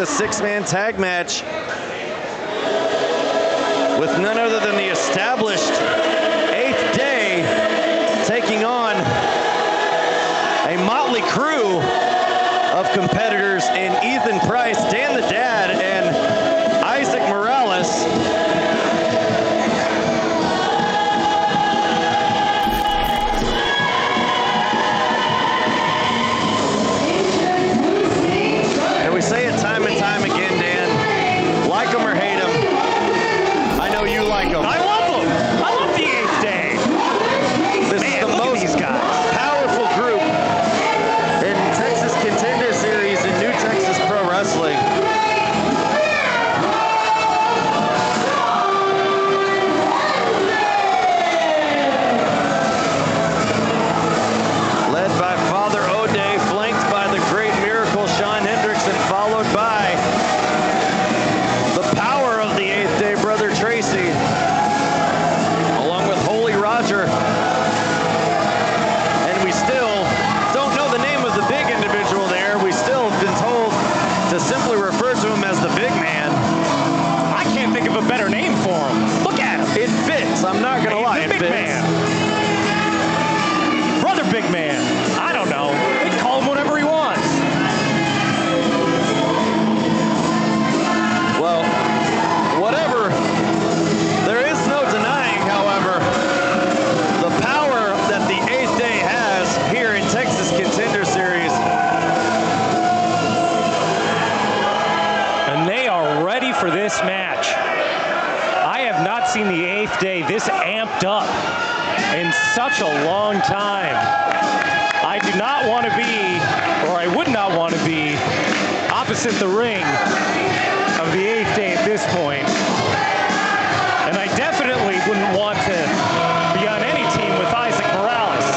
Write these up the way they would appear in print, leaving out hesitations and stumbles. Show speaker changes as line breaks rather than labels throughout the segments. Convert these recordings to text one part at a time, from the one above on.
a six-man tag match with none other than the established 8th Day taking on a motley crew of competitors in Ethan Price, Dan the Dad, and Isaac Morales. And we say it time and time again, Dan, like them or hate them, I know you like them.
I love them. I love the 8th Day.
This is the most powerful group in Texas Contender Series in New Texas Pro Wrestling. Led by Father O'Day, flanked by the Great Miracle Sean Hendricks, and followed by the power of the 8th Day, Brother Tracy, along with Holy Roger. And we still don't know the name of the big individual there. We still have been told to simply refer to him as the big man.
I can't think of a better name for him. Look at him.
It fits. I'm not going to lie.
He's
It
the big
fits.
man. Brother Big Man. I don't know. They can call him whatever he wants.
Well, whatever. There is no denying, however, the power that the 8th Day has here in Texas Contender Series.
And they are ready for this match. I have not seen the 8th Day this amped up in such a long time. I do not want to be, or I would not want to be, opposite the ring of the 8th Day at this point. And I definitely wouldn't want to be on any team with Isaac Morales.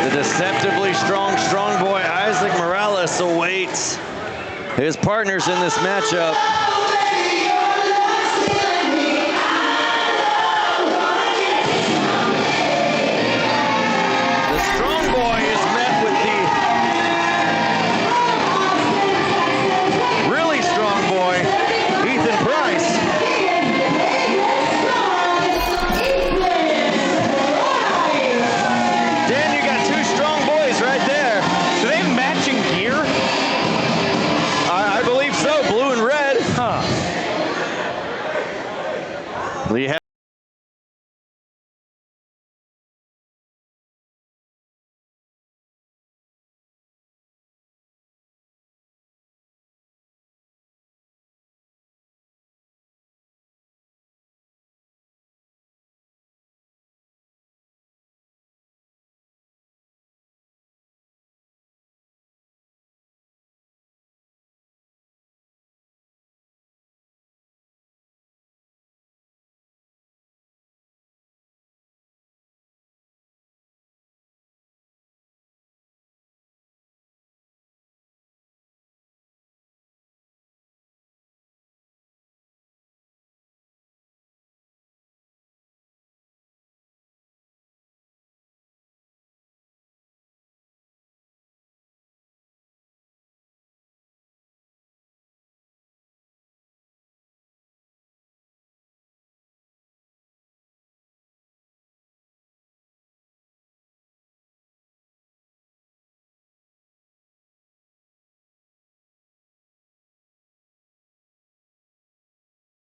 The deceptively strong boy Isaac Morales awaits his partners in this matchup. The strong boy is met with the really strong boy, Ethan Price. Dan, you got two strong boys right there.
Do they have matching gear?
I believe so, blue and red.
Huh.
We have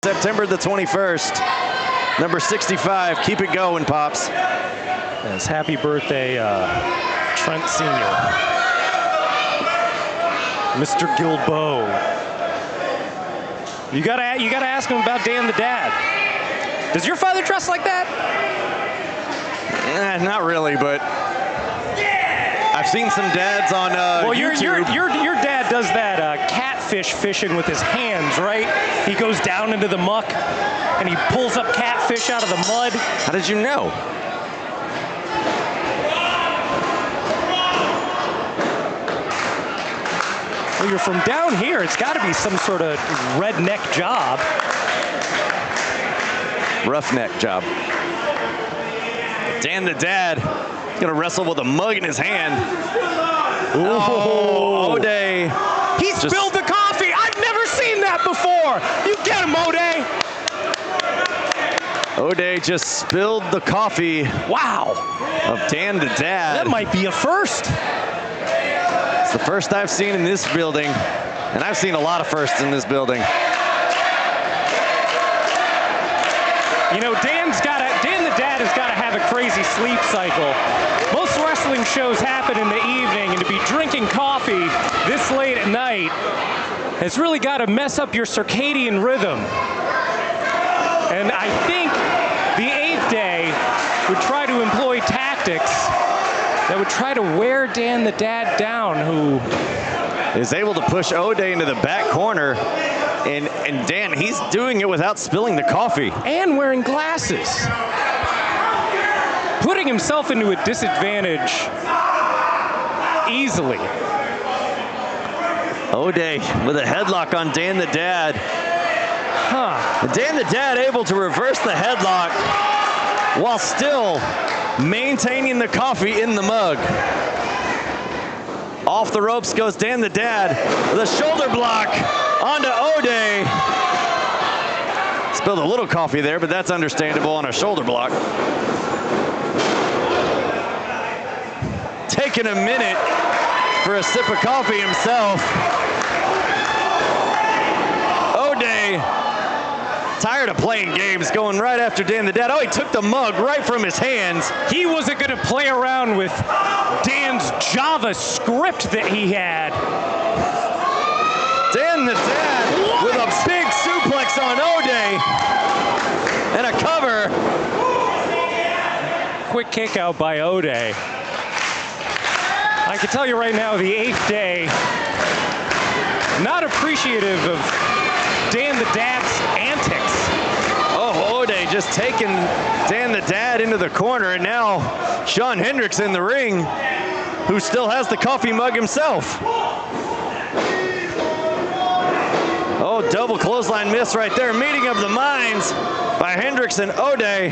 September the 21st, number 65. Keep it going, Pops.
Yes, happy birthday, Trent Sr. Mr. Gilbo. You gotta ask him about Dan the Dad. Does your father dress like that?
Not really, but I've seen some dads on YouTube.
Your dad does that catfish fishing with his hands, right? He goes down into the muck and he pulls up catfish out of the mud.
How did you know?
Well, you're from down here. It's got to be some sort of redneck job.
Roughneck job. Dan the Dad is going to wrestle with a mug in his hand. Oh, O'Day.
He spilled the coffee. I've never seen that before. You get him, O'Day.
O'Day just spilled the coffee.
Wow.
Of Dan the Dad.
That might be a first.
It's the first I've seen in this building, and I've seen a lot of firsts in this building.
You know, Dan the Dad has got to have a crazy sleep cycle. Most wrestling shows happen in the evening, and to be drinking coffee this late at night has really got to mess up your circadian rhythm. And I think the 8th Day would try to employ tactics that would try to wear Dan the Dad down, who
is able to push O'Day into the back corner. And Dan, he's doing it without spilling the coffee.
And wearing glasses. Putting himself into a disadvantage easily.
O'Day with a headlock on Dan the Dad. Dan the Dad able to reverse the headlock while still maintaining the coffee in the mug. Off the ropes goes Dan the Dad with a shoulder block onto O'Day. Spilled a little coffee there, but that's understandable on a shoulder block. Taking a minute for a sip of coffee himself. O'Day, tired of playing games, going right after Dan the Dad. Oh, he took the mug right from his hands.
He wasn't going to play around with Dan's Java script that he had.
Dan the Dad with a big suplex on O'Day and a cover.
Quick kick out by O'Day. I can tell you right now, the 8th Day, not appreciative of Dan the Dad's antics.
Oh, O'Day just taking Dan the Dad into the corner, and now Shawn Hendricks in the ring, who still has the coffee mug himself. Oh, double clothesline miss right there. Meeting of the minds by Hendricks and O'Day.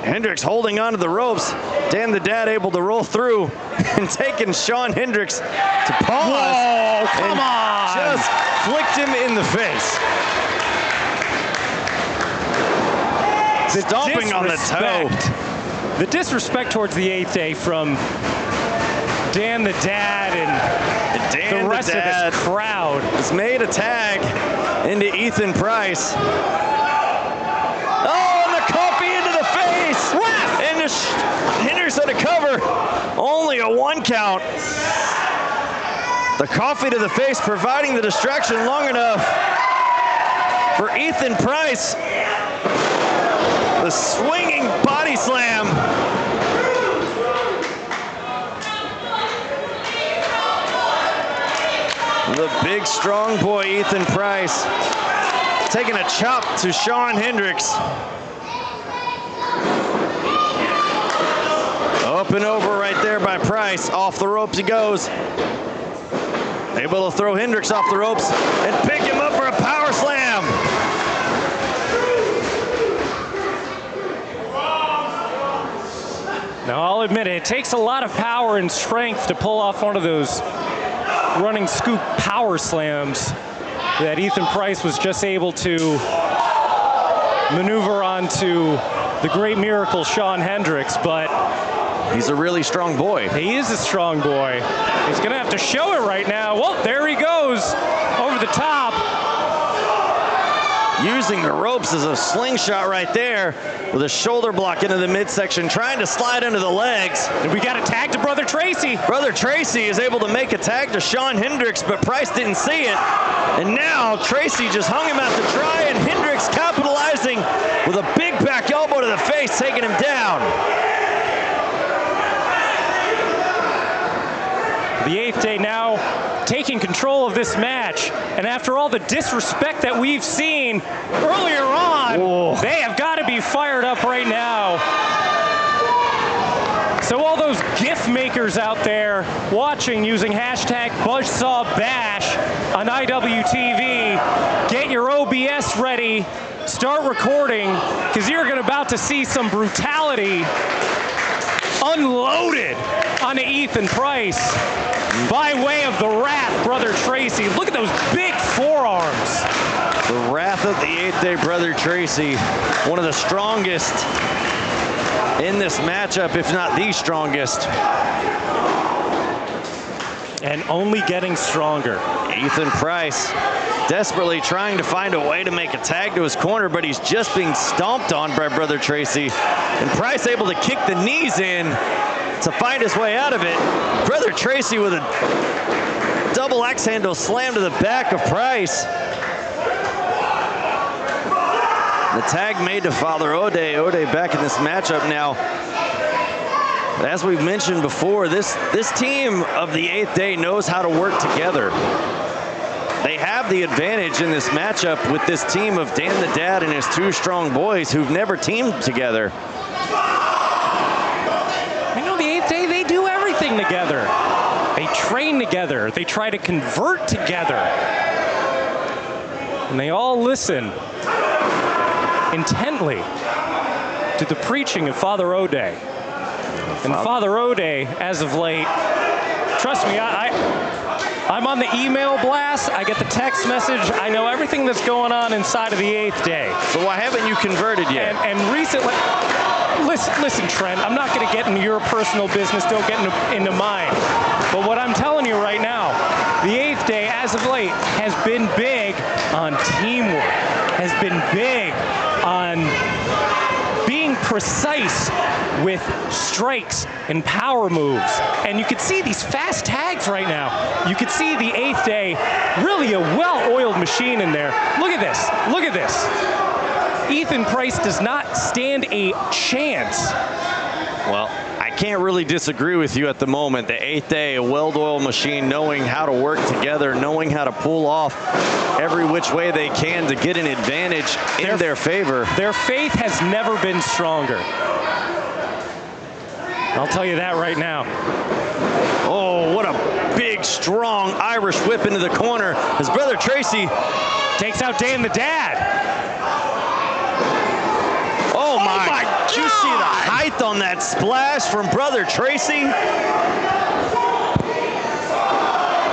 Hendricks holding onto the ropes. Dan the Dad able to roll through and taking Shawn Hendricks to pause.
Whoa, come on!
Just flicked him in the face. Stomping on the toe.
The disrespect towards the 8th Day from Dan the Dad and the rest of this crowd.
Has made a tag into Ethan Price. Oh, and the coffee into the face. And Hendricks had a cover. Only a 1 count. The coffee to the face, providing the distraction long enough for Ethan Price. The swinging body slam. The big, strong boy, Ethan Price, taking a chop to Shawn Hendricks. Up and over right there by Price. Off the ropes he goes. Able to throw Hendricks off the ropes and pick him up for a power slam.
Now, I'll admit it takes a lot of power and strength to pull off one of those running scoop power slams that Ethan Price was just able to maneuver onto the great miracle Shawn Hendricks, but
he's a really strong boy.
He is a strong boy. He's gonna have to show it right now. Well, there he goes over the top.
Using the ropes as a slingshot right there with a shoulder block into the midsection, trying to slide under the legs.
And we got a tag to Brother Tracy.
Brother Tracy is able to make a tag to Shawn Hendricks, but Price didn't see it. And now Tracy just hung him out to dry, and Hendricks capitalizing with a big back elbow to the face, taking him down.
The 8th Day now taking control of this match. And after all the disrespect that we've seen earlier on, they have got to be fired up right now. So all those gift makers out there watching using hashtag Buzzsaw Bash on IWTV, get your OBS ready, start recording, because you're about to see some brutality unloaded on Ethan Price by way of the Wrath, Brother Tracy. Look at those big forearms.
The Wrath of the 8th Day, Brother Tracy, one of the strongest in this matchup, if not the strongest.
And only getting stronger.
Ethan Price desperately trying to find a way to make a tag to his corner, but he's just being stomped on by Brother Tracy. And Price able to kick the knees in to find his way out of it. Brother Tracy with a double axe handle slam to the back of Price. The tag made to Father O'Day. O'Day back in this matchup now. As we've mentioned before, this team of the 8th Day knows how to work together. They have the advantage in this matchup with this team of Dan the Dad and his 2 strong boys who've never teamed together.
You know, the 8th Day, they do everything together. They train together. They try to convert together. And they all listen intently to the preaching of Father O'Day. And Father O'Day, as of late, trust me, I'm on the email blast. I get the text message. I know everything that's going on inside of the 8th Day.
So why haven't you converted yet?
And recently, listen, Trent, I'm not going to get into your personal business. Don't get into mine. But what I'm telling you right now, the 8th Day, as of late, has been big on teamwork, has been big on being precise with strikes and power moves. And you can see these fast tags right now. You can see the 8th Day, really a well-oiled machine in there. Look at this. Look at this. Ethan Price does not stand a chance.
Well, I can't really disagree with you at the moment. The 8th Day, a well-oiled machine, knowing how to work together, knowing how to pull off every which way they can to get an advantage in their favor.
Their faith has never been stronger. I'll tell you that right now.
Oh, what a big, strong Irish whip into the corner as Brother Tracy
takes out Dan the Dad.
Oh my God. Did you see the height on that splash from Brother Tracy?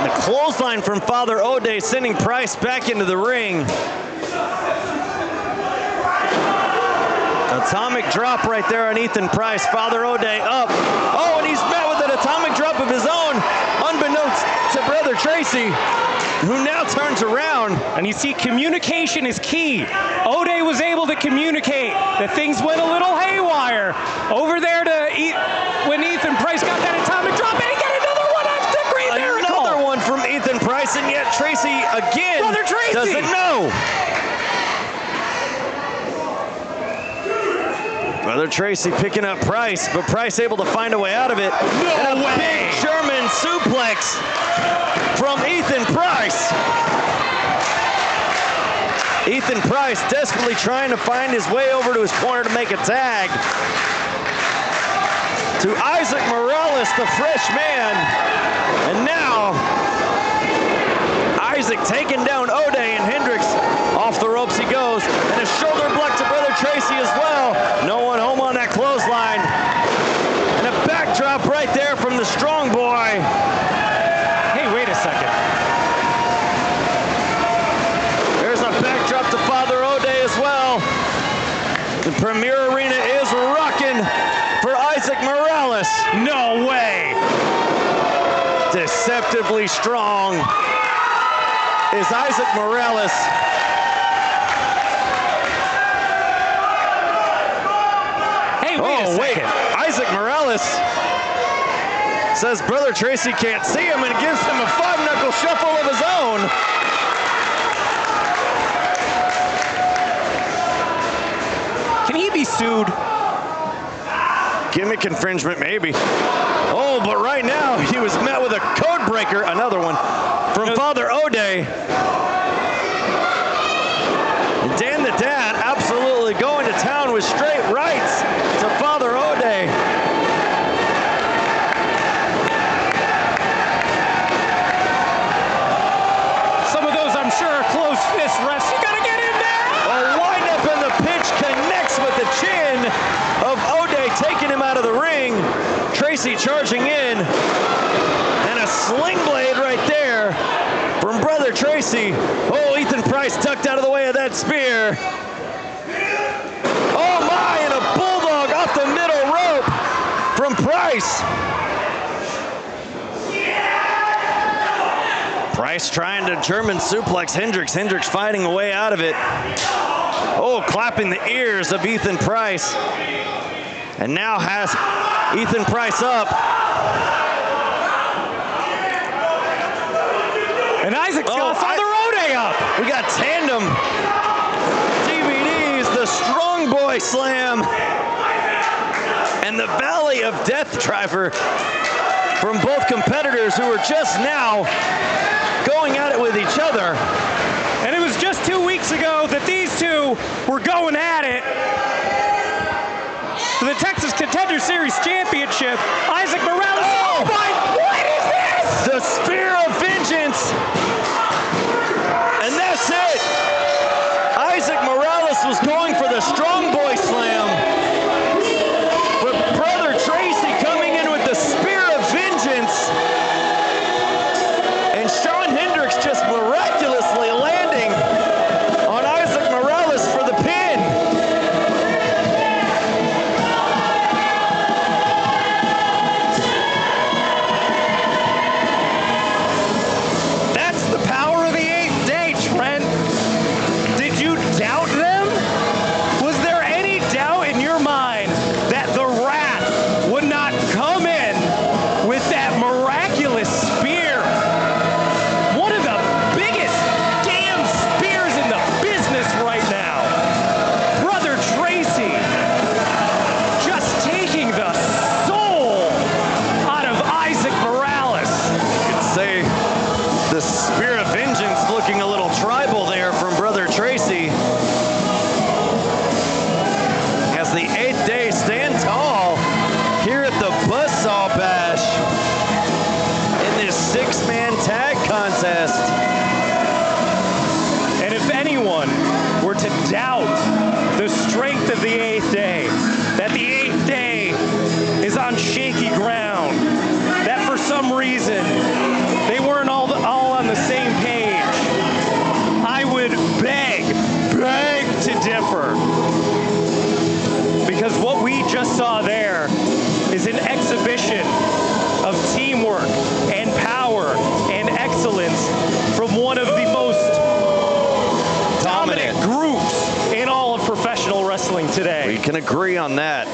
The clothesline from Father O'Day sending Price back into the ring. Atomic drop right there on Ethan Price. Father O'Day up. Oh, and he's met with an atomic drop of his own, unbeknownst to Brother Tracy, who now turns around.
And you see, communication is key. O'Day was able to communicate that things went a little haywire over there when Ethan Price got that atomic drop, and he got another one. That's a great miracle.
Another one from Ethan Price, and yet Tracy again doesn't know. Brother Tracy picking up Price, but Price able to find a way out of it.
No way!
Big German suplex from Ethan Price. Ethan Price desperately trying to find his way over to his corner to make a tag. To Isaac Morales, the fresh man. And now, Isaac taking down O'Day, and Hendricks off the ropes he goes. And a shoulder block to Brother Tracy as well. No one home on that clothesline. And a backdrop right there from the strong boy.
Hey, wait a second.
There's a backdrop to Father O'Day as well. The Premier Arena is rocking for Isaac Morales.
No way.
Deceptively strong is Isaac Morales.
Hey, wait a second.
Isaac Morales says Brother Tracy can't see him and gives him a 5-knuckle shuffle of his own.
Can he be sued?
Gimmick infringement, maybe. Oh, but right now he was met with a code breaker, another one, from Father O'Day. Dan the Dad absolutely going to town with straight rights to Father O'Day. charging in. And a sling blade right there from Brother Tracy. Oh, Ethan Price tucked out of the way of that spear. Oh my, and a bulldog off the middle rope from Price. Price trying to German suplex Hendricks. Hendricks fighting a way out of it. Oh, clapping the ears of Ethan Price. And now has Ethan Price up.
And Isaac's got Father Rode up.
We got tandem DVDs, the Strong Boy Slam, and the Valley of Death Driver from both competitors who were just now going at it with each other.
And it was just 2 weeks ago that these two were going at it for the Texas Contender Series Championship. Isaac Morales.
Oh
my, what is this?
The Spear of Vengeance. And that's it. Isaac Morales was going for the Strong Boy Slam. But Brother Tracy coming in with the Spear of Vengeance. And Sean Hendricks just miraculously landing on Isaac Morales for the pin.
That's the power of the 8th day, Trent. Did you doubt them? Was there any doubt in your mind that the Wrath would not come in with that miraculous spear? One of the biggest damn spears in the business right now. Brother Tracy just taking the soul out of Isaac Morales.
You could say the Spear of Vengeance looking a little tribal there from Brother Tracy. As the 8th day stand tall here at the Buzzsaw Bash in this 6-man tag contest.
And if anyone were to doubt the strength of the 8th day, that the 8th day is on shaky ground, that for some reason they weren't all on the same page, I would beg to differ. Because what we just saw there is an exhibition of teamwork and power and excellence from one of the most dominant groups in all of professional wrestling today.
We can agree on that.